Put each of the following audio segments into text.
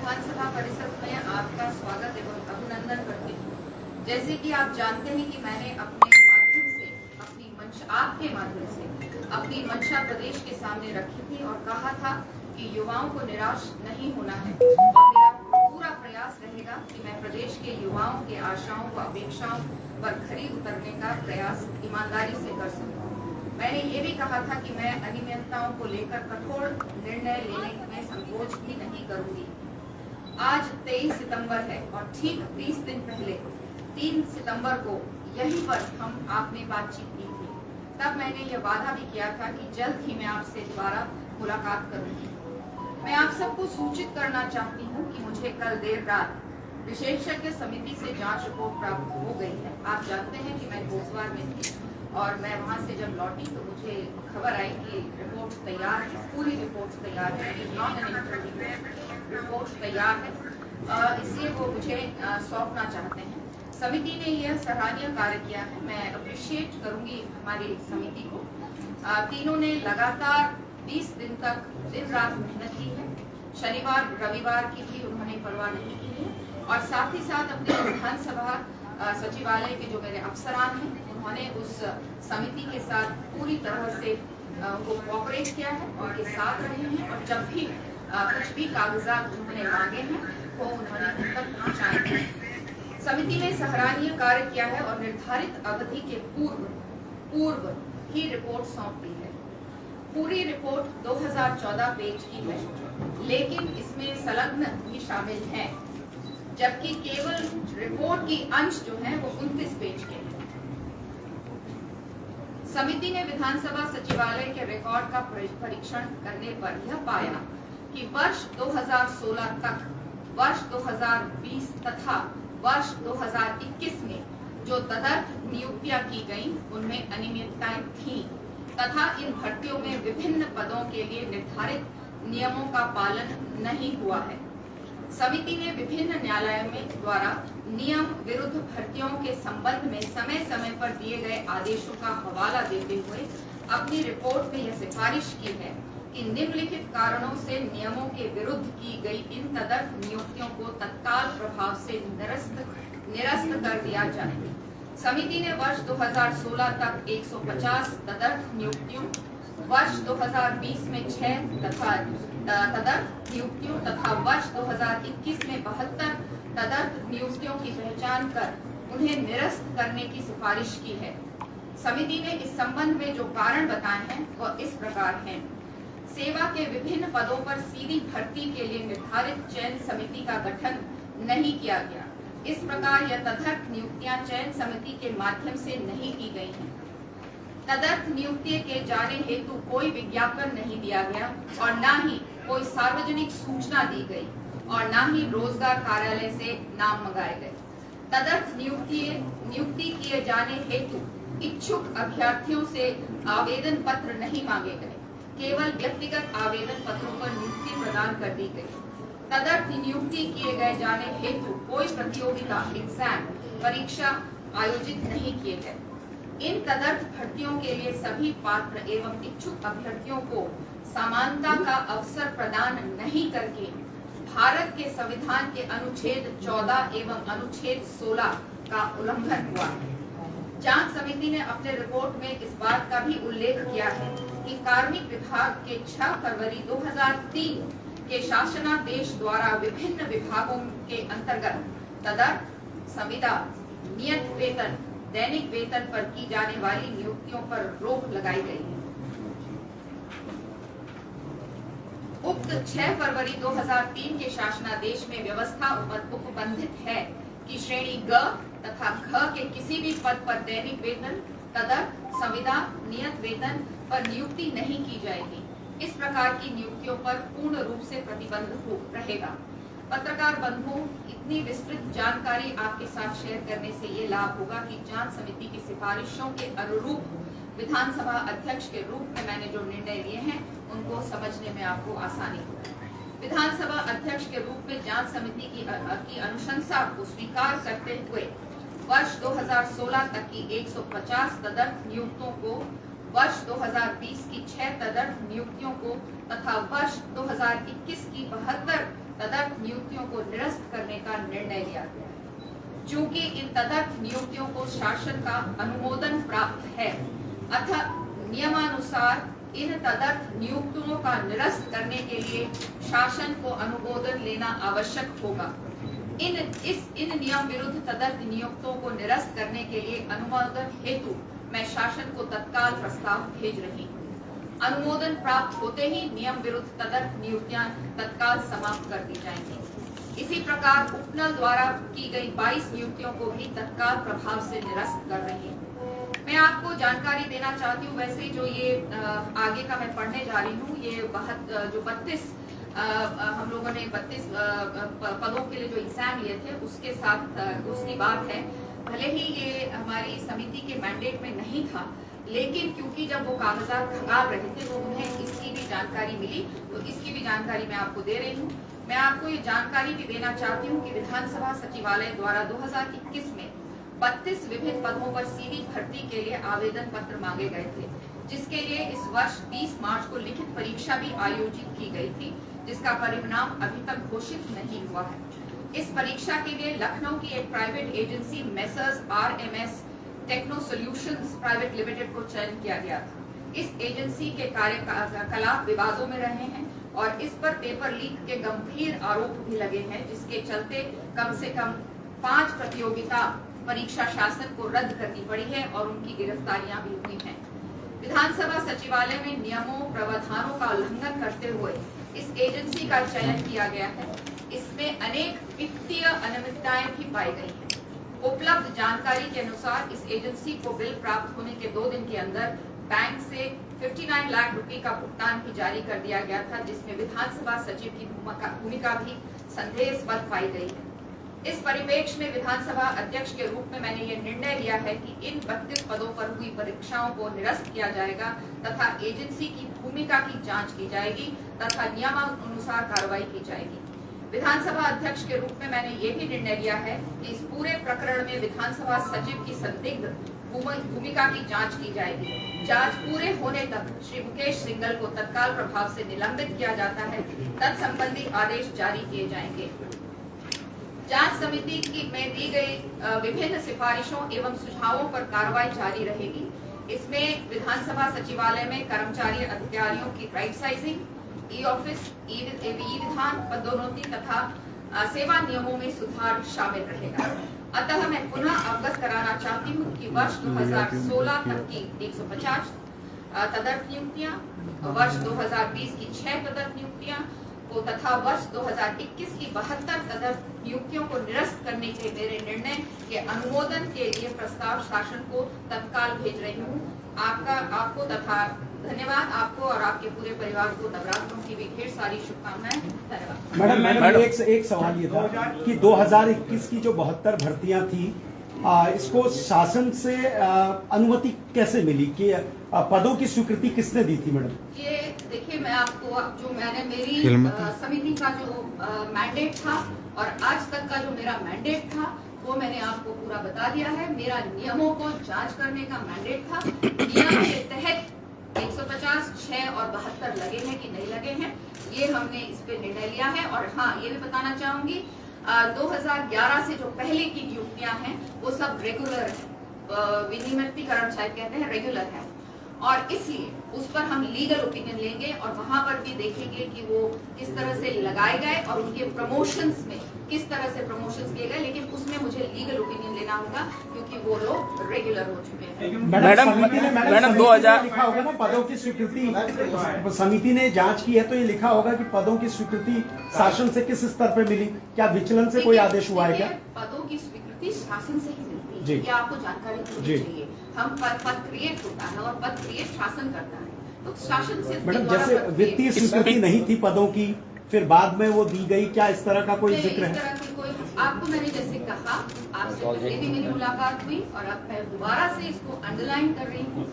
विधानसभा परिषद में आपका स्वागत एवं अभिनंदन करती हूँ। जैसे कि आप जानते हैं कि मैंने अपने माध्यम से आपके माध्यम से अपनी मंशा प्रदेश के सामने रखी थी और कहा था कि युवाओं को निराश नहीं होना है और मेरा पूरा प्रयास रहेगा कि मैं प्रदेश के युवाओं के आशाओं व अपेक्षाओं पर खरी उतरने का प्रयास ईमानदारी से कर सकूं। मैंने ये भी कहा था कि मैं अनियमितताओं को लेकर कठोर निर्णय लेने में संकोच भी नहीं करूंगी। आज 23 सितंबर है और ठीक 30 दिन पहले 3 सितंबर को यहीं पर आपने बातचीत की थी। तब मैंने ये वादा भी किया था कि जल्द ही मैं आपसे दोबारा मुलाकात करूंगी। मैं आप सबको सूचित करना चाहती हूँ कि मुझे कल देर रात विशेषज्ञ समिति से जांच रिपोर्ट प्राप्त हो गई है। आप जानते हैं कि मैं कोसवार में थी और मैं वहां से जब लौटी तो मुझे खबर आई कि रिपोर्ट तैयार है, पूरी रिपोर्ट तैयार है, रिपोर्ट तैयार है, इसलिए वो मुझे सौंपना चाहते हैं। समिति ने यह सराहनीय कार्य किया है, मैं अप्रिशिएट करूंगी हमारी समिति को। तीनों ने लगातार 20 दिन तक दिन रात मेहनत की है। शनिवार रविवार की भी उन्होंने परवाह नहीं की है और साथ ही साथ अपने विधानसभा सचिवालय के जो मेरे अफसरान हैं उन्होंने उस समिति के साथ पूरी तरह से उनको कोऑपरेट किया है, उनके साथ रहे हैं और जब भी कुछ भी कागजात उन्होंने मांगे हैं वो उन्होंने उन तक पहुँचाए हैं। समिति ने सराहनीय कार्य किया है और निर्धारित अवधि के पूर्व ही रिपोर्ट सौंप दी है। पूरी रिपोर्ट 2014 पेज की है, लेकिन इसमें संलग्न भी शामिल हैं, जबकि केवल रिपोर्ट की अंश जो है वो 29 पेज के हैं। समिति ने विधानसभा सचिवालय के रिकॉर्ड का परीक्षण करने पर यह पाया कि वर्ष 2016 तक, वर्ष 2020 तथा वर्ष 2021 में जो तदर्थ नियुक्तियां की गईं, उनमें अनियमितताएं थीं तथा इन भर्तियों में विभिन्न पदों के लिए निर्धारित नियमों का पालन नहीं हुआ है। समिति ने विभिन्न न्यायालयों में द्वारा नियम विरुद्ध भर्तियों के संबंध में समय समय पर दिए गए आदेशों का हवाला देते हुए अपनी रिपोर्ट में यह सिफारिश की है कि निम्नलिखित कारणों से नियमों के विरुद्ध की गई इन तदर्थ नियुक्तियों को तत्काल प्रभाव से निरस्त कर दिया जाए। समिति ने वर्ष 2016 तक 150 तदर्थ नियुक्तियों, वर्ष 2020 में 6 तदर्थ नियुक्तियों तथा वर्ष 2021 में 72 तदर्थ नियुक्तियों की पहचान कर उन्हें निरस्त करने की सिफारिश की है। समिति ने इस संबंध में जो कारण बताए हैं वह इस प्रकार हैं। सेवा के विभिन्न पदों पर सीधी भर्ती के लिए निर्धारित चयन समिति का गठन नहीं किया गया। इस प्रकार यह तदर्थ नियुक्तियां चयन समिति के माध्यम से नहीं की गई हैं। तदर्थ नियुक्ति के जाने हेतु कोई विज्ञापन नहीं दिया गया और न ही कोई सार्वजनिक सूचना दी गई और न ही रोजगार कार्यालय से नाम मंगाए गए। तदर्थ नियुक्ति किए जाने हेतु इच्छुक अभ्यर्थियों से आवेदन पत्र नहीं मांगे गए, केवल व्यक्तिगत आवेदन पत्रों पर नियुक्ति प्रदान कर दी गई। तदर्थ नियुक्ति किए गए जाने हेतु कोई प्रतियोगिता एग्जाम परीक्षा आयोजित नहीं किए गए। इन तदर्थ भर्तियों के लिए सभी पात्र एवं इच्छुक अभ्यर्थियों को समानता का अवसर प्रदान नहीं करके भारत के संविधान के अनुच्छेद 14 एवं अनुच्छेद 16 का उल्लंघन हुआ है। जांच समिति ने अपने रिपोर्ट में इस बात का भी उल्लेख किया है कि कार्मिक विभाग के 6 फरवरी 2003 के शासनादेश द्वारा विभिन्न विभागों के अंतर्गत तदर्थ, संविदा, नियत वेतन, दैनिक वेतन पर की जाने वाली नियुक्तियों पर रोक लगाई गई है। उक्त 6 फरवरी 2003 के शासनादेश में व्यवस्था उपबंधित है कि श्रेणी ग तथा ख के किसी भी पद पर दैनिक वेतन, तदर्थ, संविदा, नियत वेतन पर नियुक्ति नहीं की जाएगी। इस प्रकार की नियुक्तियों पर पूर्ण रूप से प्रतिबंध रहेगा। पत्रकार बंधुओं, इतनी विस्तृत जानकारी आपके साथ शेयर करने से ये लाभ होगा कि जांच समिति की सिफारिशों के अनुरूप विधानसभा अध्यक्ष के रूप में मैंने जो निर्णय लिए हैं उनको समझने में आपको आसानी होगी। विधानसभा अध्यक्ष के रूप में जांच समिति की अनुशंसा को स्वीकार करते हुए वर्ष 2016 तक की 150 तदर्थ नियुक्तियों को, वर्ष 2020 की 6 तदर्थ नियुक्तियों को तथा वर्ष 2021 की 72 तदर्थ नियुक्तियों को निरस्त करने का निर्णय लिया गया है। चूंकि इन तदर्थ नियुक्तियों को शासन का अनुमोदन प्राप्त है, अतः नियमानुसार इन तदर्थ नियुक्तियों का निरस्त करने के लिए शासन को अनुमोदन लेना आवश्यक होगा। इन नियम विरुद्ध तदर्थ नियुक्तियों को निरस्त करने के लिए अनुमोदन हेतु मैं शासन को तत्काल प्रस्ताव भेज रही हूँ। अनुमोदन प्राप्त होते ही नियम विरुद्ध तदर्थ नियुक्तियां तत्काल समाप्त कर दी जाएंगी। इसी प्रकार उपनल द्वारा की गई 22 नियुक्तियों को भी तत्काल प्रभाव से निरस्त कर रही हूँ। मैं आपको जानकारी देना चाहती हूँ, वैसे जो ये आगे का मैं पढ़ने जा रही हूँ, ये 32 हम लोगों ने 32 पदों के लिए जो एग्जाम लिए थे उसके साथ उसकी बात है। भले ही ये हमारी समिति के मैंडेट में नहीं था, लेकिन क्योंकि जब वो कागजात खंगाल रहे थे तो उन्हें इसकी भी जानकारी मिली, तो इसकी भी जानकारी मैं आपको दे रही हूँ। मैं आपको ये जानकारी भी देना चाहती हूँ कि विधानसभा सचिवालय द्वारा 2021 में 32 विभिन्न पदों पर सीधी भर्ती के लिए आवेदन पत्र मांगे गए थे, जिसके लिए इस वर्ष 20 मार्च को लिखित परीक्षा भी आयोजित की गई थी, जिसका परिणाम अभी तक घोषित नहीं हुआ है। इस परीक्षा के लिए लखनऊ की एक private agency messrs RMS techno solutions private limited को चयन किया गया था। इस एजेंसी के कार्यकलाप विवादों में रहे हैं और इस पर पेपर लीक के गंभीर आरोप भी लगे हैं, जिसके चलते कम से कम 5 प्रतियोगिता परीक्षा शासन को रद्द करनी पड़ी है और उनकी गिरफ्तारियां भी हुई हैं। विधानसभा सचिवालय में नियमों प्रावधानों का उल्लंघन करते हुए इस एजेंसी का चयन किया गया है। इसमें अनेक वित्तीय अनियमितताएं भी पाई गई हैं। उपलब्ध जानकारी के अनुसार इस एजेंसी को बिल प्राप्त होने के 2 दिन के अंदर बैंक से 59 लाख रुपए का भुगतान भी जारी कर दिया गया था, जिसमें विधानसभा सचिव की भूमिका भी संदेहास्पद पाई गई है। इस परिप्रेक्ष्य में विधानसभा अध्यक्ष के रूप में मैंने ये निर्णय लिया है कि इन 32 पदों पर हुई परीक्षाओं को निरस्त किया जाएगा तथा एजेंसी की भूमिका की जांच की जाएगी तथा नियमानुसार कार्रवाई की जाएगी। विधानसभा अध्यक्ष के रूप में मैंने ये भी निर्णय लिया है कि इस पूरे प्रकरण में विधानसभा सचिव की संदिग्ध भूमिका की जांच की जाएगी। जांच पूरे होने तक श्री मुकेश सिंघल को तत्काल प्रभाव से निलंबित किया जाता है। तत्संबंधी आदेश जारी किए जाएंगे। जांच समिति में दी गई विभिन्न सिफारिशों एवं सुझावों पर कार्रवाई जारी रहेगी। इसमें विधानसभा सचिवालय में कर्मचारी अधिकारियों की राइट साइजिंग, ई-ऑफिस, ई-विधान, पदोन्नति तथा सेवा नियमों में सुधार शामिल रहेगा। अतः मैं पुनः अवगत कराना चाहती हूँ कि वर्ष 2016 तक की 150 तदर्थ नियुक्तियां, वर्ष 2020 की 6 तदर्थ नियुक्तियां को तथा वर्ष 2021 की 72 तदर्थ नियुक्तियों को निरस्त करने के मेरे निर्णय के अनुमोदन के लिए प्रस्ताव शासन को तत्काल भेज रही हूँ। आपको तथा धन्यवाद। आपको और आपके पूरे परिवार को नवरात्रों की भी ढेर सारी शुभकामनाएं। धन्यवाद। मैडम एक सवाल ये था कि 2021 की जो 72 भर्तियां थी, इसको शासन से अनुमति कैसे मिली कि पदों की स्वीकृति किसने दी थी मैडम? ये देखिए, मैं आपको जो मैंने मेरी समिति का जो मैंडेट था और आज तक का जो मेरा मैंडेट था वो मैंने आपको पूरा बता दिया है। मेरा नियमों को जांच करने का मैंडेट था। नियम के तहत 150, 6 और 72 लगे हैं कि नहीं लगे हैं, ये हमने इस पे निर्णय लिया है। और हाँ, ये भी बताना चाहूंगी 2011 से जो पहले की नियुक्तियां हैं वो सब रेगुलर है, विनियमितीकरण शायद कहते हैं, रेगुलर है और इसलिए उस पर हम लीगल ओपिनियन लेंगे और वहां पर भी देखेंगे कि वो किस तरह से लगाए गए और उनके प्रमोशंस में किस तरह से प्रमोशंस किए गए, लेकिन उसमें मुझे लीगल ओपिनियन लेना होगा क्योंकि वो लोग रेगुलर हो चुके हैं। मैडम 2000 लिखा होगा ना पदों की स्वीकृति, समिति ने जांच की है तो ये लिखा होगा कि पदों की स्वीकृति शासन से किस स्तर पे मिली, क्या विचलन से कोई आदेश हुआ है क्या? पदों की स्वीकृति शासन से ही मिलती है, ये आपको जानकारी होनी चाहिए। हम पद क्रिएट होता है और पद क्रिएट शासन करता है, तो शासन से। मैडम जैसे वित्तीय स्वीकृति नहीं थी पदों की, फिर बाद में वो दी गई, क्या इस तरह का कोई जिक्र है? आपको मैंने जैसे कहा, आपसे पहले भी मेरी मुलाकात हुई और अब मैं दोबारा से इसको अंडरलाइन कर रही हूँ।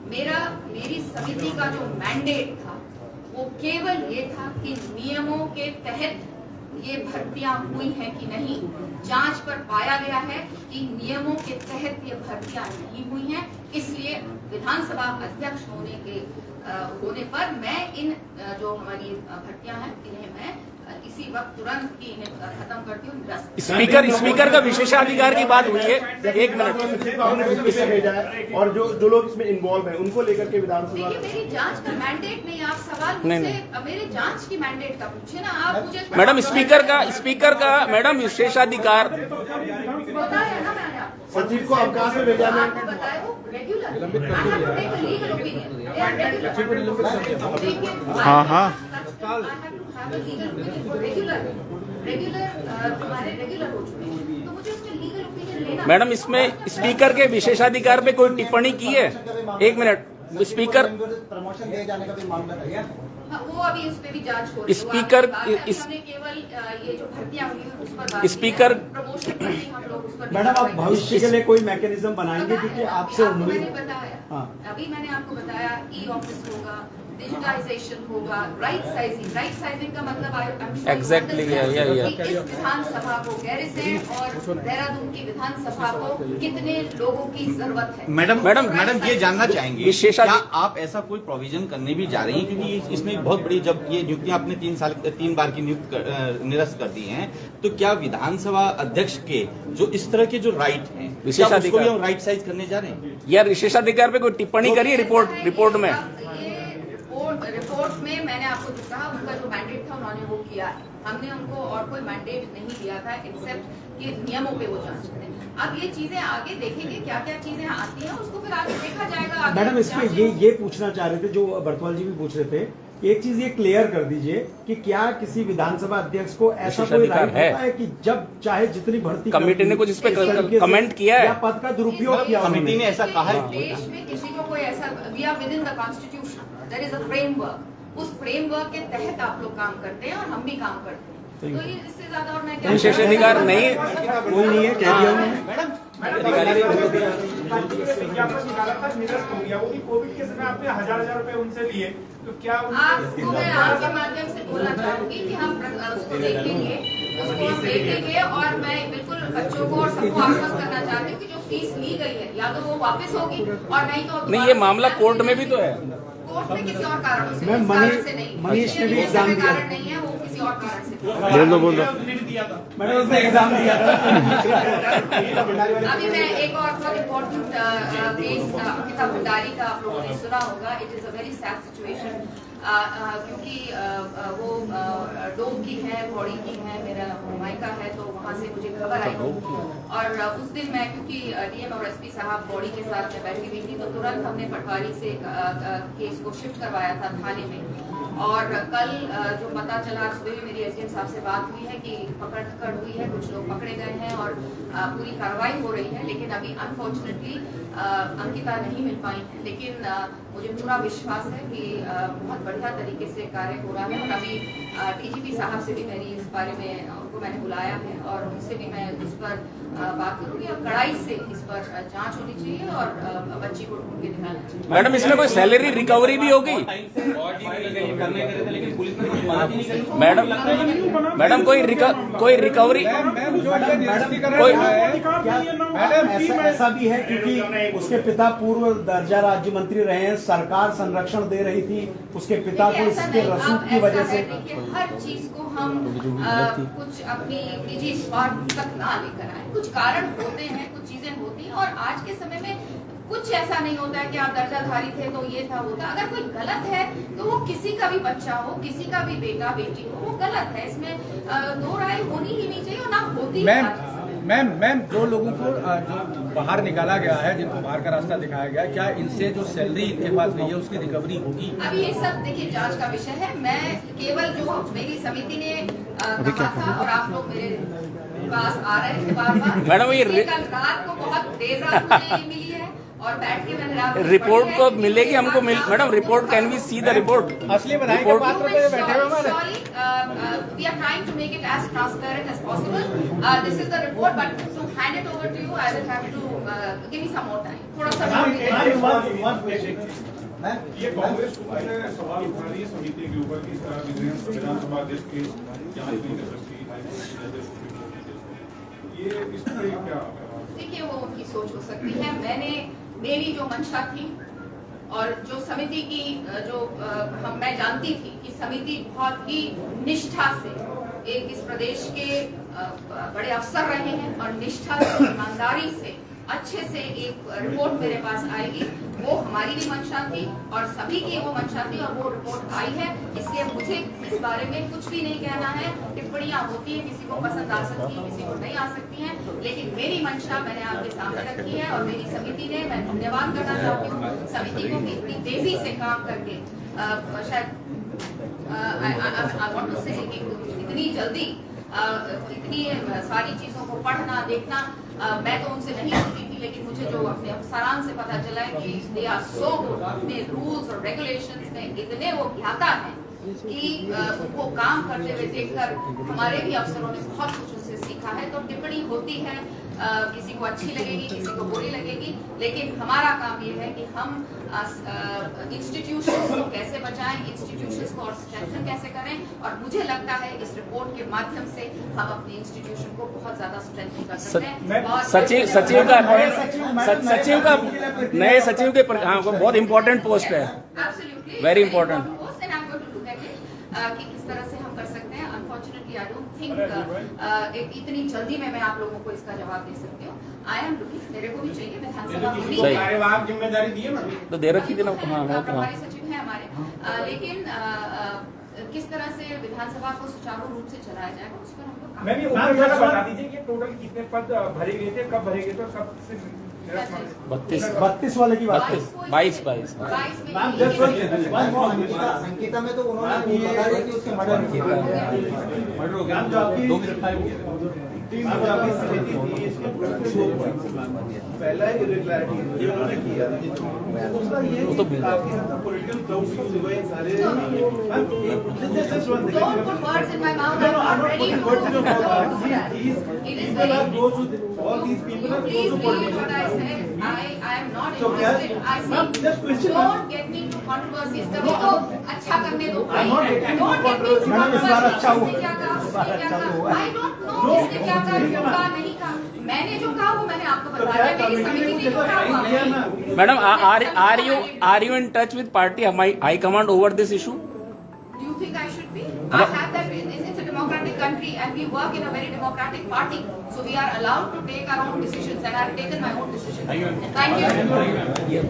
मेरी समिति का जो मैंडेट था वो केवल ये था कि नियमों के तहत ये भर्तियां हुई हैं कि नहीं। जांच पर पाया गया है कि नियमों के तहत ये भर्तियां नहीं हुई हैं, इसलिए विधानसभा अध्यक्ष होने पर मैं इन जो हमारी भर्तियां हैं इन्हें मैं इसी इसी वक्त तुरंत की इन्हें खत्म करती हूँ। स्पीकर का विशेषाधिकार की बात हुई है, 1 मिनट। और जो लोग इसमें इन्वॉल्व हैं उनको लेकर के विधानसभा, देखिए मेरी जांच का मैंडेट नहीं, आप सवाल मुझसे मेरे जांच की मैंडेट का पूछे ना आप मुझे। मैडम स्पीकर का मैडम विशेषाधिकार बताया ना मैंने आपको, सचिव को अवकाश में भेजा में आपको बताया वो regular, I have to take a legal opinion, they are regular. हाँ हमारे रेगुलर हो चुके हैं, तो मुझे उसमें लीगल ओपिनियन लेना। मैडम इसमें स्पीकर के विशेषाधिकार पे कोई टिप्पणी की है? 1 मिनट। स्पीकर प्रमोशन दिए जाने का भी मामला है, वो अभी उस पे भी जांच हो रही है। स्पीकर हमने केवल ये जो भर्तियां हुई हैं उस पर बात स्पीकर प्रमोशन पर नहीं, हम लोग उस पर मैडम आप भविष्य के लिए कोई मैकेनिज्म बनाएंगे, क्योंकि आपसे आपको उम्मीद मैंने बताया, हाँ। अभी मैंने आपको बताया ई ऑफिस होगा, डिजिटाइजेशन होगा, राइट साइजिंग का मतलब Exactly, yeah. इस विधानसभा को गैरिसन और देहरादून की विधानसभा को कितने लोगों की जरूरत है। मैडम ये जानना चाहेंगे विशेषाधिकार- क्या आप ऐसा कोई प्रोविजन करने भी जा रही हैं, क्योंकि इसमें बहुत बड़ी, जब ये नियुक्तियां आपने 3 बार की निरस्त कर दी हैं, तो क्या विधानसभा अध्यक्ष के जो इस तरह के जो राइट हैं, विशेषाधिकार हम राइट साइज करने जा रहे हैं? यार विशेषाधिकार पे कोई टिप्पणी करिए रिपोर्ट में। रिपोर्ट में मैंने आपको जो कहा उनका जो मैंडेट था उन्होंने वो किया है, हमने उनको और कोई मैंडेट नहीं दिया था एक्सेप्ट कि नियमों पे वो जांच करें। अब ये चीजें आगे देखेंगे क्या क्या चीजें आती हैं, उसको फिर आगे देखा जाएगा। आगे मैडम इस पे ये पूछना चाह रहे थे, जो बरतवाल जी भी पूछ रहे थे, एक चीज ये क्लियर कर दीजिए कि क्या किसी विधानसभा अध्यक्ष को ऐसा कोई राइट होता है कि जब चाहे जितनी भर्ती कमेटी ने कुछ इस पे कमेंट किया है या पद का दुरुपयोग किया कमेटी ने ऐसा कहा है? देश में किसी को कोई ऐसा, we are within the constitution, there is a framework, उस फ्रेमवर्क के तहत आप लोग काम करते हैं और हम भी काम करते हैं, तो ये इससे ज्यादा और मैं क्या विशेषाधिकार नहीं कोई नहीं है, कह दिया उन्होंने। निरस्त हो गया, वो भी कोविड के समय आपने हजार रुपए उनसे लिए, तो क्या आपको मैं आपके माध्यम से बोलना चाहूंगी कि हम उसको देखेंगे और मैं बिल्कुल बच्चों को और सबको आश्वस्त करना चाहती हूँ कि जो फीस ली गई है या तो वो वापस होगी और नहीं तो नहीं, ये मामला कोर्ट में भी तो है। कोर्ट में किसी और कारण से, मैम, इस कारण से नहीं, मनीष ने भी एग्जाम दिया, कारण नहीं है, वो किसी और कारण से। बोल दो मैडम उसने एग्जाम दिया था। अभी मैं एक और बहुत इम्पोर्टेंट केस अंकिता भंडारी का आप लोगों ने सुना होगा। It is a very sad situation, क्योंकि वो डोम की है, भौड़ी की है, मेरा मायका है, तो वहाँ से मुझे खबर आई और उस दिन मैं, क्योंकि डीएम और एसपी साहब बॉडी के साथ में बैठी हुई थी, तो तुरंत हमने पटवारी से केस को शिफ्ट करवाया था थाने में। और कल जो पता चला, सुबह भी मेरी एसडीएम साहब से बात हुई है कि पकड़ हुई है, कुछ लोग पकड़े गए हैं और पूरी कार्रवाई हो रही है, लेकिन अभी अनफॉर्चुनेटली अंकिता नहीं मिल पाई है। लेकिन मुझे पूरा विश्वास है कि बहुत बढ़िया तरीके से कार्य हो रहा है और अभी डीजीपी साहब से भी मेरी इस बारे में, उनको मैंने बुलाया है और उनसे भी मैं इस पर बात करूंगी और कड़ाई से इस पर जांच होनी चाहिए और बच्ची को ढूंढ के निकालना चाहिए। मैडम इसमें कोई सैलरी रिकवरी भी होगी? मैडम कोई रिकवरी ऐसा भी है, क्योंकि उसके पिता पूर्व दर्जा राज्य मंत्री रहे हैं, सरकार संरक्षण दे रही थी उसके पिता को इसके रसूख की वजह से। हर चीज को हम कुछ अपनी निजी स्वार्थ तक ना लेकर आए, कुछ कारण होते हैं, कुछ चीजें होती हैं और आज के समय में कुछ ऐसा नहीं होता है कि आप दर्जाधारी थे तो ये था, होता। अगर कोई गलत है तो वो किसी का भी बच्चा हो, किसी का भी बेटा बेटी हो, वो गलत है, इसमें दो राय होनी ही नहीं चाहिए और ना होती है। मैम जो लोगों को जो बाहर निकाला गया है, जिनको बाहर का रास्ता दिखाया गया, क्या इनसे जो सैलरी इनके पास नहीं है उसकी रिकवरी होगी? अभी ये सब देखिए जांच का विषय है। मैं केवल जो मेरी समिति ने कहा था और आप लोग मेरे पास आ रहे थे बार-बार, मैडम ये कल रात को बहुत देर रात मुझे मिली है और बैठ के मैंने रिपोर्ट को मिलेगी हमको madam report, can we see the report? असली बनाई के पात्र पे बैठे हुए हमारे। We are trying to make it as transparent as possible. This is the report, but to hand it over to you, I will have to give me some more time. थोड़ा सा ये कांग्रेस सवाल उठा रही है समिति के ऊपर कि इस तरह विधानसभा अध्यक्ष की जांच नहीं कर सकती, ये इस पर क्या? देखिए वो उनकी सोच हो सकती है। मेरी जो मंशा थी और जो समिति की मैं जानती थी कि समिति बहुत ही निष्ठा से इस प्रदेश के बड़े अफसर रहे हैं और निष्ठा से, ईमानदारी से अच्छे से एक रिपोर्ट मेरे पास आएगी। वो हमारी भी मंशा थी और सभी की वो मंशा थी और वो रिपोर्ट आई है। इसलिए मुझे इस बारे में कुछ भी नहीं कहना है। टिप्पणियां होती है, किसी को पसंद आ सकती है, किसी को नहीं आ सकती हैं, लेकिन मेरी मंशा मैंने आपके सामने रखी है और मेरी समिति ने, मैं धन्यवाद करना चाहती हूँ समिति को कि इतनी तेजी से काम करके शायद इतनी जल्दी इतनी सारी चीजों को पढ़ना देखना मैं तो उनसे नहीं होती थी, लेकिन मुझे जो अपने अफसरान से पता चला है कि दे आर सो गुड, अपने रूल्स और रेगुलेशंस में इतने वो ज्ञाता हैं कि उनको काम करते हुए देखकर हमारे भी अफसरों ने बहुत कुछ उनसे सीखा है। तो टिप्पणी होती है, किसी को अच्छी लगेगी, किसी को बुरी लगेगी, लेकिन हमारा काम ये है कि हम इंस्टीट्यूशंस को कैसे बचाएं, इंस्टीट्यूशंस को और स्ट्रेंथन कैसे करें। और मुझे लगता है इस रिपोर्ट के माध्यम से हम अपने इंस्टीट्यूशन को बहुत ज्यादा स्ट्रेंथन कर सकते हैं। और सचिव का सचिव का नए सचिव के बहुत इंपॉर्टेंट पोस्ट है, वेरी इंपॉर्टेंट कि किस तरह से हम कर सकते हैं। अनफॉर्चुनेटली आई डोंट थिंक इतनी जल्दी में मैं आप लोगों को इसका जवाब दे सकती हूँ। आई एम लुकिंग, मेरे को भी चाहिए विधानसभा कार्यवाहक जिम्मेदारी दी है ना, तो दे रखी थी ना। प्रभारी सचिव है हमारे, लेकिन किस तरह से विधानसभा को सुचारू रूप से चलाया जाएगा उस पर हम लोग मैं भी बता दीजिए कि टोटल कितने पद भरे गए थे, कब भरे गए थे, कब से 32 वाले की बात है। 22 अंकिता में तो उन्होंने बता दिया कि उसके मर्डर हो गया, जो आपकी 2 गिरफ्तारी पहला इरेगुलरिटी ये उन्होंने किया, दूसरा ये पॉलिटिकल क्राउड्स हुए सारे। Don't put words in my mouth. I'm not ready to go to that. It is very. all these people are Please read what I said. I am not interested. I say don't get me into controversies. कभी तो अच्छा करने दो। Don't get me into controversies. इसने क्या कहा? उसने क्या कहा? I don't know इसने क्या कहा, क्यों कहा, नहीं कहा। मैंने जो कहा वो मैंने आपको बता दिया। मेरी समिति ने जो कहा वो मैंने। Madam, are you in touch with party high command over this issue? Do you think I should be? I have that. It's a democratic country and we work in a very democratic party. So we are allowed to take our own decisions and I have taken my own decisions. Thank you.